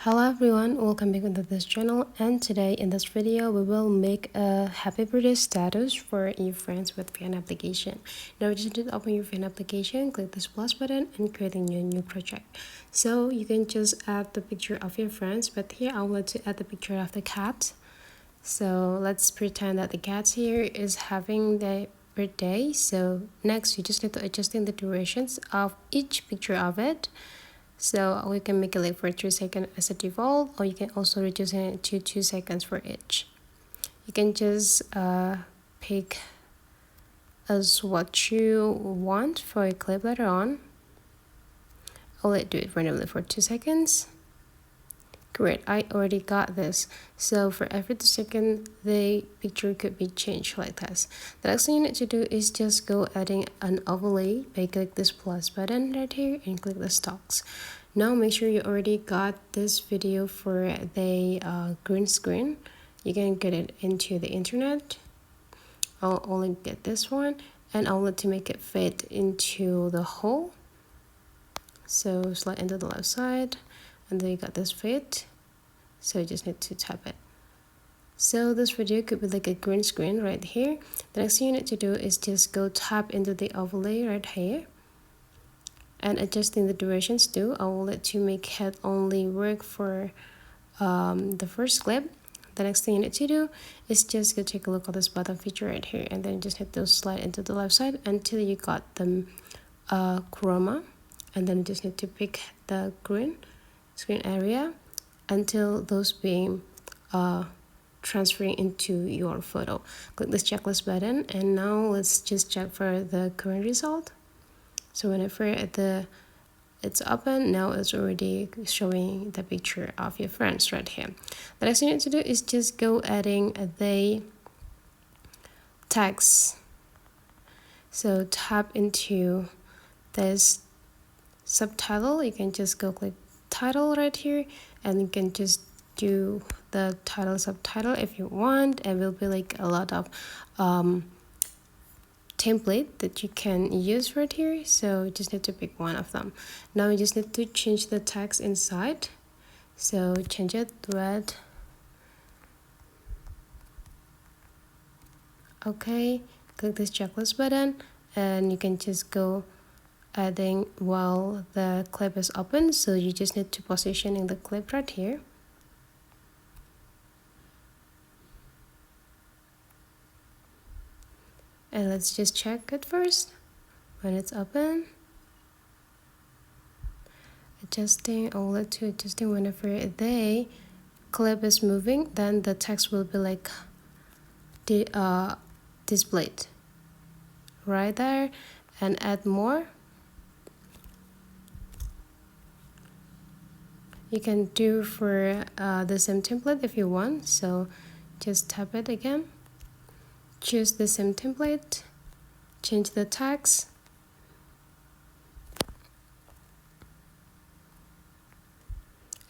Hello everyone, welcome back to this channel, and today in this video we will make a happy birthday status for your friends with Fan application. Now you just need to open your Fan application, click this plus button and create a new project. So you can just add the picture of your friends, but here I want to add the picture of the cat. So let's pretend that the cat here is having the birthday. So next you just need to adjusting the durations of each picture of it. So we can make it like for 3 seconds as a default, or you can also reduce it to 2 seconds for each. You can just pick as what you want for a clip later on. I'll do it randomly for 2 seconds. Great, I already got this. So for every 2 seconds, the picture could be changed like this. The next thing you need to do is just go adding an overlay by click this plus button right here and click the stocks. Now make sure you already got this video for the green screen. You can get it into the internet. I'll only get this one, and I'll let to make it fit into the hole. So slide into the left side, and then you got this fit, so you just need to tap it. So this video could be like a green screen right here. The next thing you need to do is just go tap into the overlay right here and adjusting the durations too. I will let you make it only work for the first clip. The next thing you need to do is just go take a look at this bottom feature right here, and then just hit those slide into the left side until you got the chroma, and then you just need to pick the green screen area until those being transferring into your photo. Click this checklist button, and now let's just check for the current result. So whenever it's open, now it's already showing the picture of your friends right here. The next thing you need to do is just go adding the text. So tap into this subtitle. You can just go click title right here, and you can just do the title subtitle if you want, and will be like a lot of template that you can use right here. So you just need to pick one of them. Now you just need to change the text inside, so change it to red. Okay, click this checklist button, and you can just go adding while the clip is open. So you just need to positioning the clip right here. And let's just check it first when it's open. Adjusting, I'll let to adjusting whenever the clip is moving, then the text will be like displayed right there, and add more. You can do for the same template if you want, so just tap it again, choose the same template, change the text,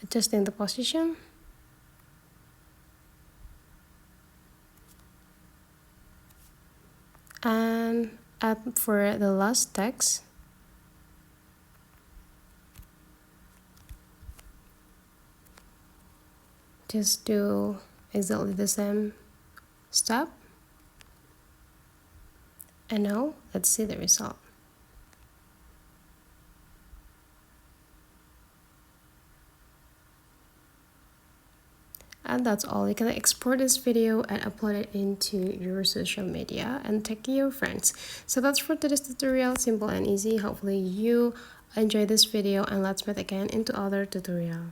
adjusting the position, and add for the last text. Just do exactly the same step, and now let's see the result. And that's all. You can export this video and upload it into your social media and tag your friends. So that's for today's tutorial, simple and easy. Hopefully you enjoy this video, and let's meet again into other tutorial.